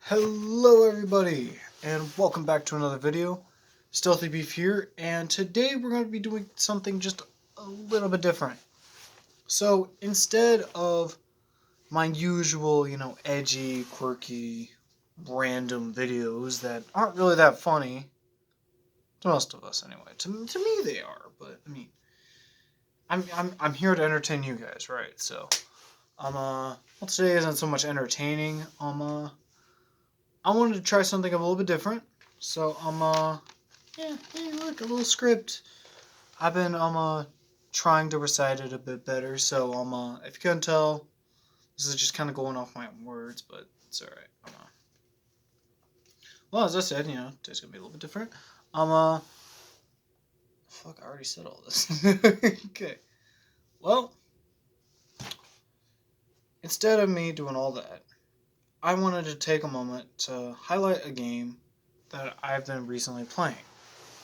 Hello everybody, and welcome back to another video. Stealthy Beef here, and today we're going to be doing something just a little bit different. So, instead of my usual, edgy, quirky, random videos that aren't really that funny, to most of us anyway. To me they are, but I mean, I'm here to entertain you guys, right? So, well, today isn't so much entertaining. I wanted to try something a little bit different. So yeah, hey, look, a little script. I've been trying to recite it a bit better. So if you couldn't tell, this is just kind of going off my own words, but it's all right. Well, as I said, today's gonna be a little bit different. Fuck, I already said all this. Okay. Well, instead of me doing all that, I wanted to take a moment to highlight a game that I've been recently playing.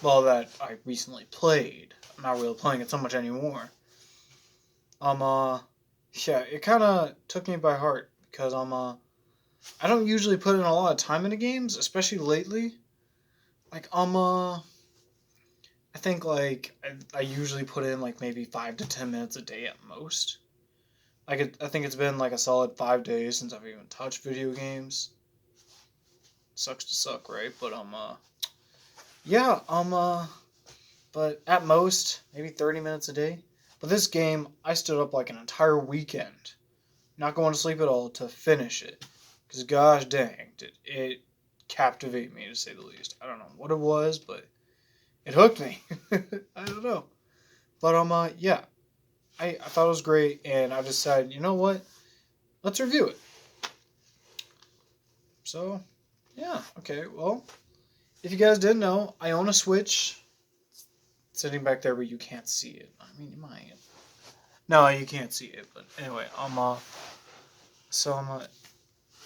Well, that I recently played. I'm not really playing it so much anymore. Yeah, it kind of took me by heart because I don't usually put in a lot of time into games, especially lately. Like, I think like I usually put in like maybe 5 to 10 minutes a day at most. I think it's been like a solid 5 days since I've even touched video games. Sucks to suck, right? But yeah, but at most maybe 30 minutes a day. But this game, I stood up like an entire weekend, not going to sleep at all, to finish it. Because gosh dang, did it captivate me to say the least. I don't know what it was, but it hooked me. I don't know. But yeah, I thought it was great, and I decided, you know what? Let's review it. So, yeah, okay, well, if you guys didn't know, I own a Switch. Sitting back there, but you can't see it. I mean, you might. No, you can't see it, but anyway, so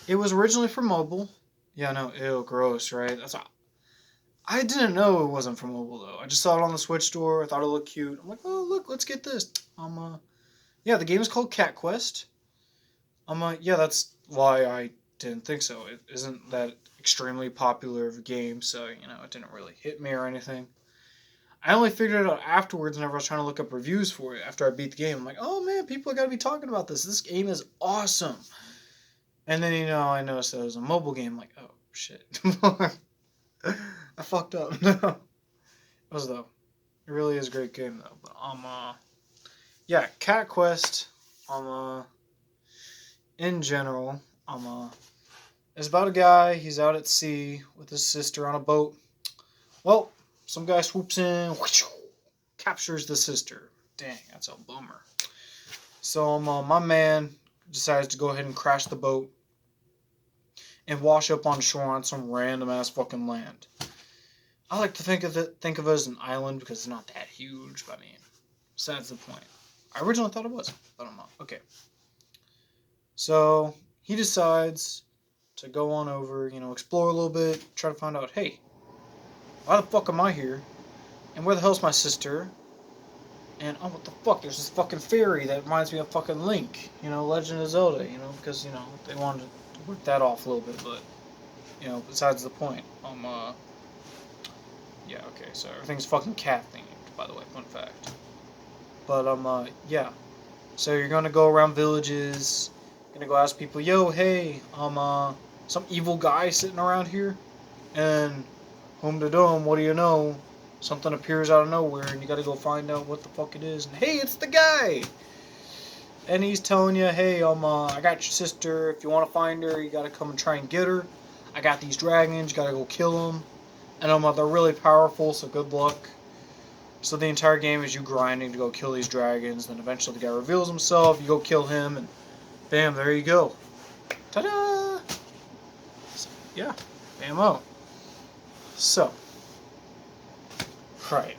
it was originally for mobile. Yeah, no, ew, gross, right? That's all. I didn't know it wasn't for mobile though. I just saw it on the Switch store. I thought it looked cute. I'm like, oh look, let's get this. Yeah, the game is called Cat Quest. Yeah, that's why I didn't think so. It isn't that extremely popular of a game, so it didn't really hit me or anything. I only figured it out afterwards whenever I was trying to look up reviews for it after I beat the game. I'm like, oh man, people are gotta be talking about this. This game is awesome. And then I noticed that it was a mobile game. I'm like, oh shit. I fucked up. No. It was though. It really is a great game though. But yeah, Cat Quest, in general, is about a guy, he's out at sea with his sister on a boat. Well, some guy swoops in, captures the sister. Dang, that's a bummer. So my man decides to go ahead and crash the boat and wash up on shore on some random ass fucking land. I like to think of it as an island because it's not that huge. But I mean, besides the point. I originally thought it was, but I'm not. Okay. So he decides to go on over, explore a little bit, try to find out, hey, why the fuck am I here? And where the hell's my sister? And oh, what the fuck? There's this fucking fairy that reminds me of fucking Link, Legend of Zelda, because they wanted to work that off a little bit, but besides the point. Yeah, okay, so everything's fucking cat themed, by the way, fun fact. But yeah, so you're gonna go around villages, gonna go ask people, yo, hey, some evil guy sitting around here, and home to dome, what do you know? Something appears out of nowhere, and you gotta go find out what the fuck it is. And hey, it's the guy! And he's telling you, hey, I got your sister. If you want to find her, you gotta come and try and get her. I got these dragons, you gotta go kill them. And they're really powerful, so good luck. So the entire game is you grinding to go kill these dragons. Then eventually the guy reveals himself, you go kill him, and bam, there you go. Ta-da! So, yeah, bam-o. So, right.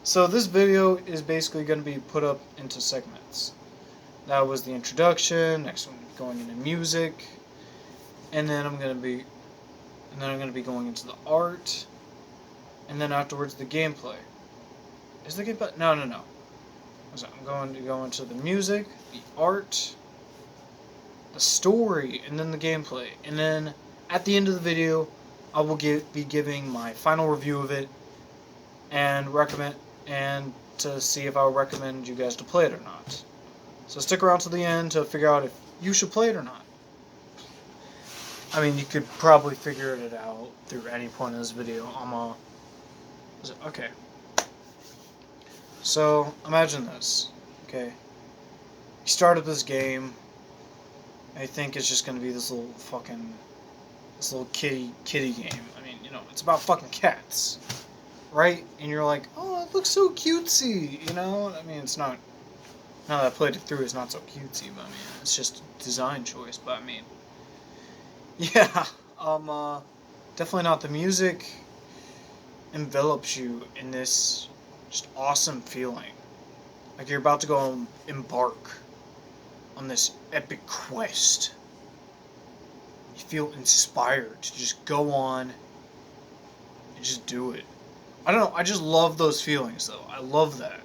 So this video is basically going to be put up into segments. That was the introduction. Next one going into music, and then I'm going to be going into the art, and then afterwards the gameplay. Is the gameplay? No. I'm going to go into the music, the art, the story, and then the gameplay. And then at the end of the video, I will be giving my final review of it and to see if I would recommend you guys to play it or not. So stick around to the end to figure out if you should play it or not. I mean, you could probably figure it out through any point in this video. Okay. So imagine this. Okay. You start up this game. I think it's just gonna be this little kitty game. I mean, it's about fucking cats, right? And you're like, oh, it looks so cutesy, I mean, it's not. Now that I played it through, it's not so cutesy, but I mean, it's just a design choice. But I mean, yeah, definitely not. The music envelops you in this just awesome feeling, like you're about to go and embark on this epic quest. You feel inspired to just go on and just do it. I don't know, I just love those feelings, though. I love that.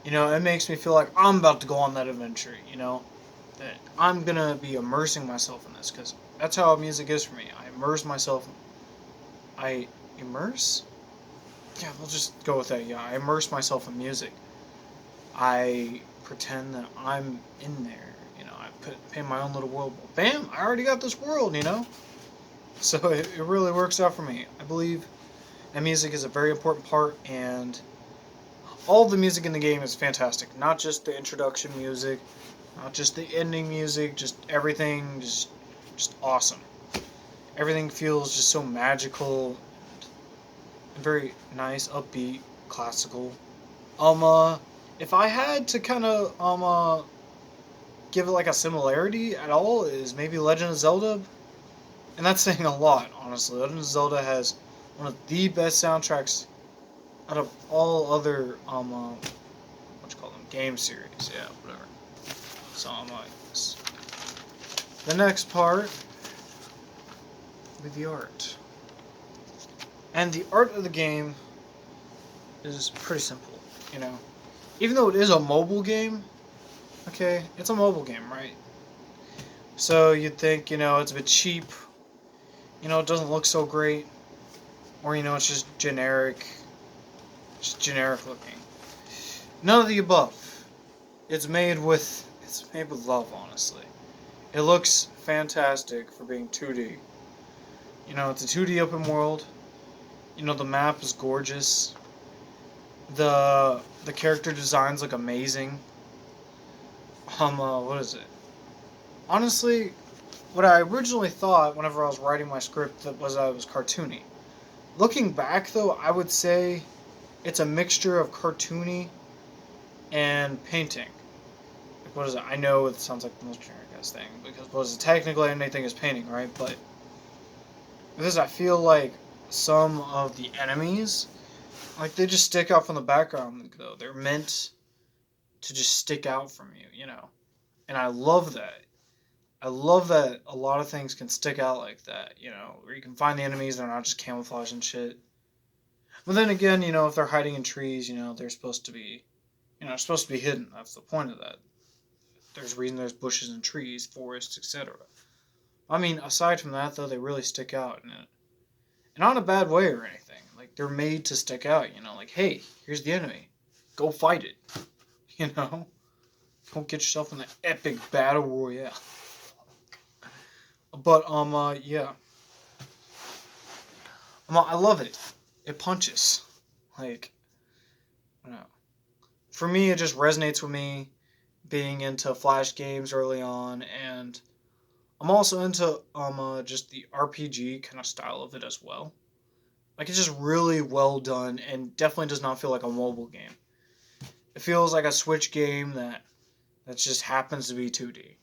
It makes me feel like I'm about to go on that adventure, that I'm gonna be immersing myself in this, because that's how music is for me. I immerse myself. I immerse? Yeah, we'll just go with that. Yeah, I immerse myself in music. I pretend that I'm in there. I paint my own little world. Bam! I already got this world, So it really works out for me. I believe that music is a very important part, and all the music in the game is fantastic. Not just the introduction music, not just the ending music, just everything, just awesome. Everything feels just so magical, and very nice, upbeat, classical. If I had to kind of give it like a similarity at all, is maybe Legend of Zelda, and that's saying a lot, honestly. Legend of Zelda has one of the best soundtracks out of all other game series. Yeah, whatever. So the next part with the art, and the art of the game is pretty simple. Even though it is a mobile game. Okay, it's a mobile game, right? So you'd think, it's a bit cheap. It doesn't look so great. Or, it's just generic looking. None of the above. It's made with love, honestly. It looks fantastic for being 2D. It's a 2D open world. The map is gorgeous. The character designs look amazing. What is it? Honestly, what I originally thought whenever I was writing my script was that it was cartoony. Looking back, though, I would say it's a mixture of cartoony and painting. Like, what is it? I know it sounds like the most generic thing, because what is it? Technically, anything is painting, right? But because I feel like some of the enemies, like, they just stick out from the background, though. They're meant to just stick out from you, And I love that. I love that a lot of things can stick out like that, where you can find the enemies, they're not just camouflage and shit. But then again, if they're hiding in trees, they're supposed to be, hidden. That's the point of that. There's a reason there's bushes and trees, forests, etc. I mean, aside from that, though, they really stick out, and not in a bad way or anything. Like, they're made to stick out, like, hey, here's the enemy. Go fight it. Don't get yourself in the epic battle royale. But, yeah. I love it. It punches. Like, I don't know. For me, it just resonates with me being into Flash games early on, and I'm also into, just the RPG kind of style of it as well. Like, it's just really well done, and definitely does not feel like a mobile game. It feels like a Switch game that just happens to be 2D,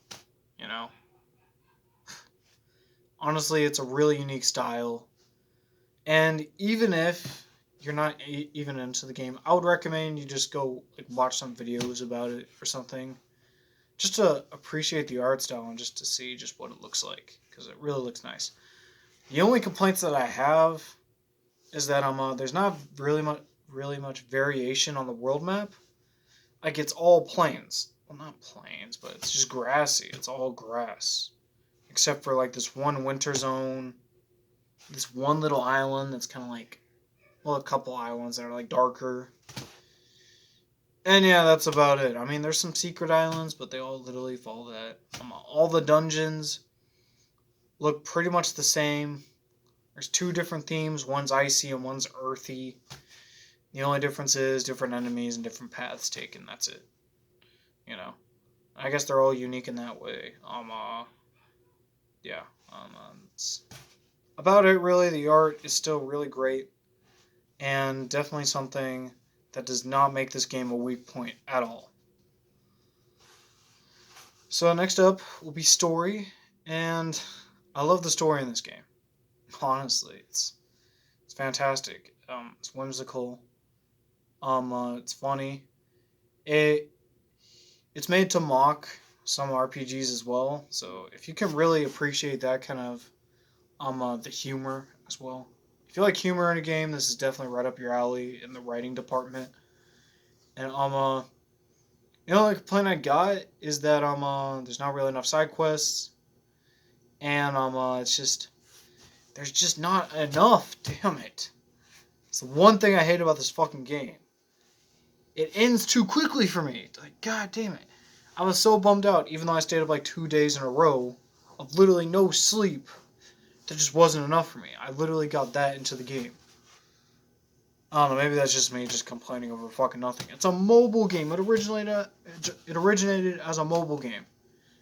Honestly, it's a really unique style. And even if you're not even into the game, I would recommend you just go watch some videos about it or something. Just to appreciate the art style and just to see just what it looks like. Because it really looks nice. The only complaints that I have is that there's not really much variation on the world map. Like, it's all plains. well, not plains, but it's just grassy. It's all grass. Except for like this one winter zone, this one little island that's kind of like, well, a couple islands that are like darker. And yeah, that's about it. I mean, there's some secret islands, but they all literally follow that. All the dungeons look pretty much the same. There's two different themes. One's icy and one's earthy. The only difference is different enemies and different paths taken. That's it. You know, I guess they're all unique in that way. Yeah. It's about it really. The art is still really great, and definitely something that does not make this game a weak point at all. So next up will be story, and I love the story in this game. Honestly, it's fantastic. It's whimsical. It's funny. It's made to mock some RPGs as well. So if you can really appreciate that kind of the humor as well. If you like humor in a game, this is definitely right up your alley in the writing department. And the only complaint I got is that there's not really enough side quests, and it's just there's just not enough. Damn it! It's the one thing I hate about this fucking game. It ends too quickly for me. Like, god damn it. I was so bummed out, even though I stayed up like 2 days in a row of literally no sleep. That just wasn't enough for me. I literally got that into the game. I don't know, maybe that's just me just complaining over fucking nothing. It's a mobile game. It originated as a mobile game.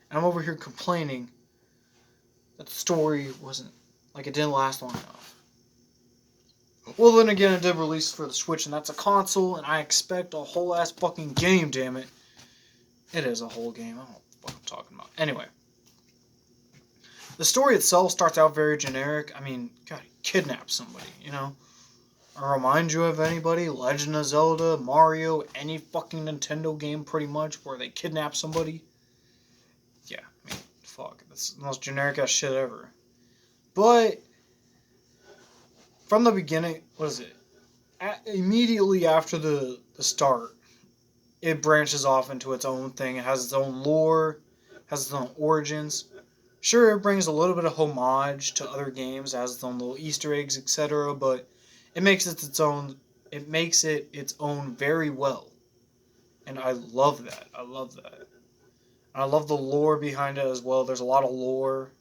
And I'm over here complaining that the story wasn't, like, it didn't last long enough. Well, then again, it did release for the Switch, and that's a console, and I expect a whole ass fucking game, damn it. It is a whole game. I don't know what I'm talking about. Anyway. The story itself starts out very generic. I mean, God, kidnap somebody, you know? I remind you of anybody? Legend of Zelda, Mario, any fucking Nintendo game pretty much where they kidnap somebody? Yeah, I mean, fuck. That's the most generic ass shit ever. But from the beginning, what is it? Immediately after the start, it branches off into its own thing. It has its own lore, has its own origins. Sure, it brings a little bit of homage to other games, has its own little Easter eggs, etc., but it makes it its own. It makes it its own very well, and I love that. I love that. And I love the lore behind it as well. There's a lot of lore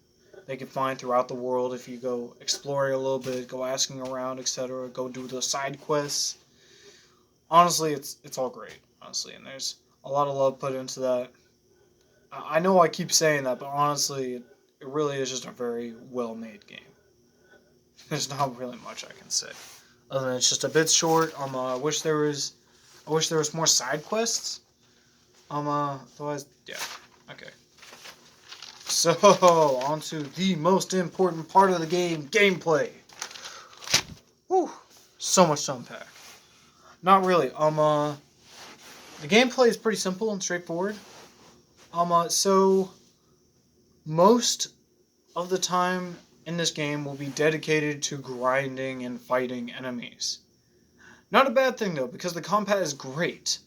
they can find throughout the world if you go exploring a little bit, go asking around, etc. Go do the side quests. Honestly, it's all great. Honestly, and there's a lot of love put into that. I know I keep saying that, but honestly, it really is just a very well-made game. There's not really much I can say, other than it's just a bit short. I wish there was more side quests. Otherwise, yeah, okay. So on to the most important part of the game: gameplay. Whew, so much to unpack. Not really. The gameplay is pretty simple and straightforward. So most of the time in this game will be dedicated to grinding and fighting enemies. Not a bad thing though, because the combat is great.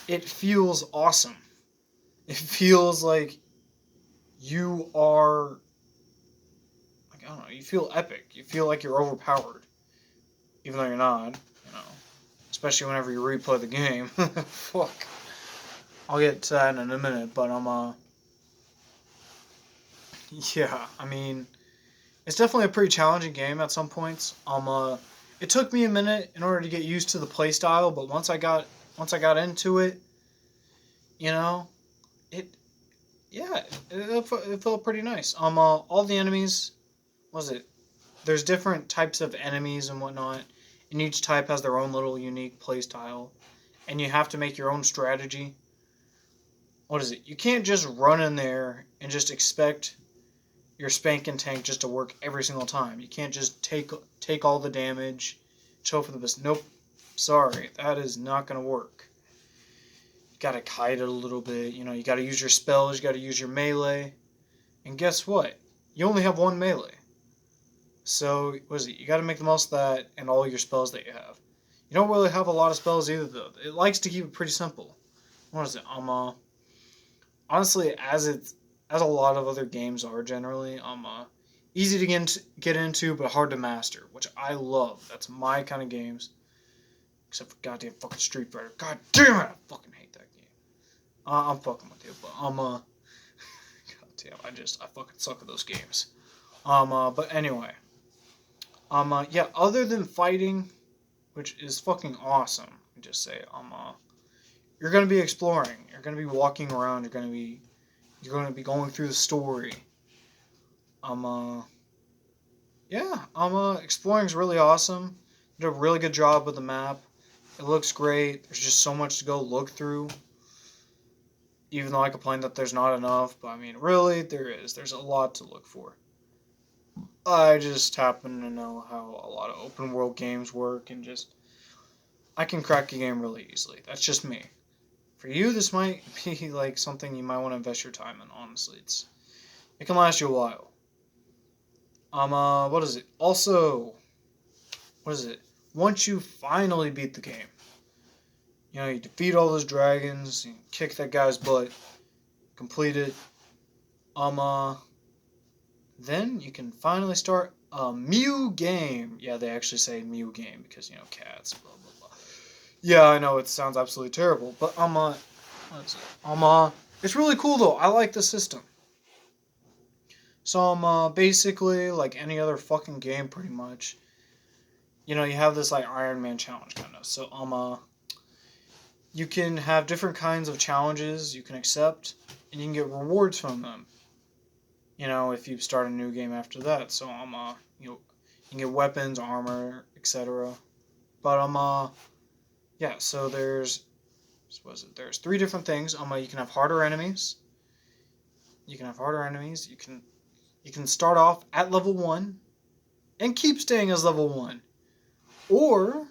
It feels awesome. It feels like you are, like, I don't know, you feel epic. You feel like you're overpowered. Even though you're not, you know. Especially whenever you replay the game. Fuck. I'll get to that in a minute, but yeah, I mean, it's definitely a pretty challenging game at some points. It took me a minute in order to get used to the playstyle, but once I got into it, you know, it felt pretty nice. All the enemies, there's different types of enemies and whatnot, and each type has their own little unique playstyle, and you have to make your own strategy. You can't just run in there and just expect your spanking tank just to work every single time. You can't just take all the damage, chill for the best. Nope. Sorry, that is not going to work. You got to kite it a little bit. You know, you got to use your spells, you got to use your melee. And guess what? You only have one melee. So, you got to make the most of that and all your spells that you have. You don't really have a lot of spells either, though. It likes to keep it pretty simple. honestly, as a lot of other games are generally, easy to get into but hard to master, which I love. That's my kind of games. Except for goddamn fucking Street Fighter. God damn it, I fucking hate that game. I'm fucking with you, but god damn, I fucking suck at those games. But anyway, yeah. Other than fighting, which is fucking awesome, just say, you're gonna be exploring. You're gonna be walking around. You're gonna be going through the story. Yeah. Exploring's really awesome. Did a really good job with the map. It looks great. There's just so much to go look through. Even though I complain that there's not enough, but I mean, really, there is. There's a lot to look for. I just happen to know how a lot of open world games work, and just I can crack a game really easily. That's just me. For you, this might be like something you might want to invest your time in. Honestly, it can last you a while. What is it? Also, what is it? Once you finally beat the game, you defeat all those dragons, you kick that guy's butt, complete it. Then you can finally start a Mew game. Yeah, they actually say Mew game because cats. Blah blah blah. Yeah, I know it sounds absolutely terrible, but it's really cool though. I like the system. So basically like any other fucking game, pretty much. You have this like Iron Man challenge kind of. So you can have different kinds of challenges you can accept, and you can get rewards from them. If you start a new game after that. So you can get weapons, armor, etc. But yeah. So there's three different things. You can have harder enemies. You can start off at level 1 and keep staying as level 1, or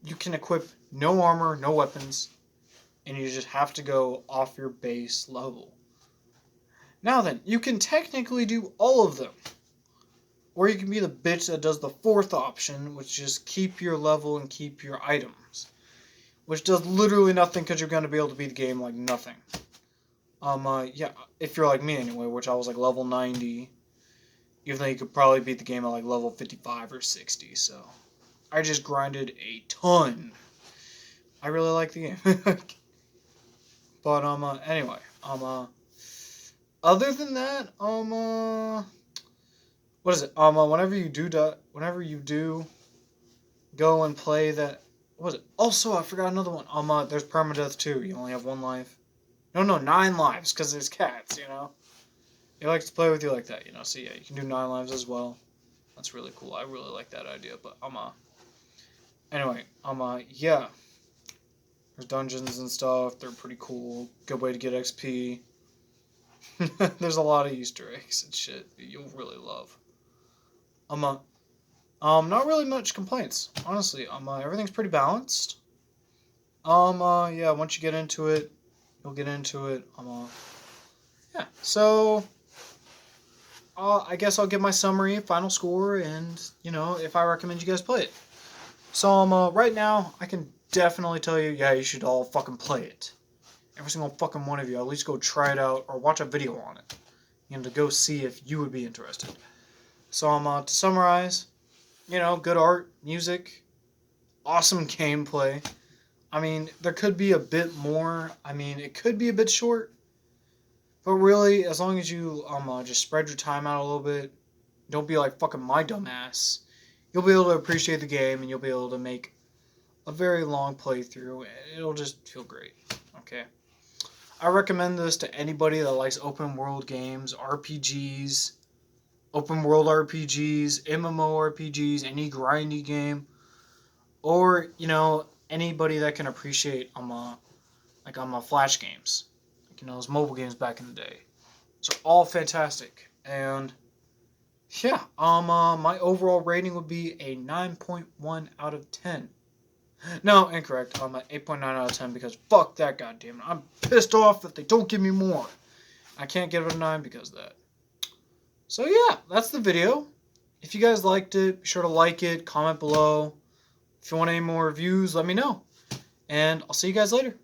you can equip no armor, no weapons, and you just have to go off your base level. Now then, you can technically do all of them. Or you can be the bitch that does the fourth option, which is keep your level and keep your items. Which does literally nothing because you're going to be able to beat the game like nothing. Yeah, if you're like me anyway, which I was like level 90. Even though you could probably beat the game at like level 55 or 60, so I just grinded a ton. I really like the game. But anyway, other than that, what is it? Whenever you do go and play that, what was it? Also, I forgot another one. There's permadeath too. You only have 1 life. No, 9 lives, because there's cats. He likes to play with you like that. So yeah, you can do 9 lives as well. That's really cool. I really like that idea. But anyway, yeah. There's dungeons and stuff. They're pretty cool. Good way to get XP. There's a lot of Easter eggs and shit that you'll really love. Not really much complaints, honestly. Everything's pretty balanced. Yeah, once you get into it, you'll get into it. Yeah, so, I guess I'll give my summary, final score, and, if I recommend you guys play it. So, right now, I can definitely tell you, yeah, you should all fucking play it. Every single fucking one of you, at least go try it out or watch a video on it. To go see if you would be interested. So, to summarize, good art, music, awesome gameplay. I mean, there could be a bit more. I mean, it could be a bit short. But really, as long as you just spread your time out a little bit, don't be like fucking my dumbass, you'll be able to appreciate the game and you'll be able to make a very long playthrough. It'll just feel great. Okay. I recommend this to anybody that likes open world games, RPGs, open world RPGs, MMORPGs, any grindy game, or anybody that can appreciate Flash games, those mobile games back in the day. So all fantastic, and yeah, my overall rating would be a 9.1 out of 10. No, incorrect. I'm at 8.9 out of 10 because fuck that, goddamn it. I'm pissed off that they don't give me more. I can't give it a 9 because of that. So yeah, that's the video. If you guys liked it, be sure to like it, comment below. If you want any more reviews, let me know. And I'll see you guys later.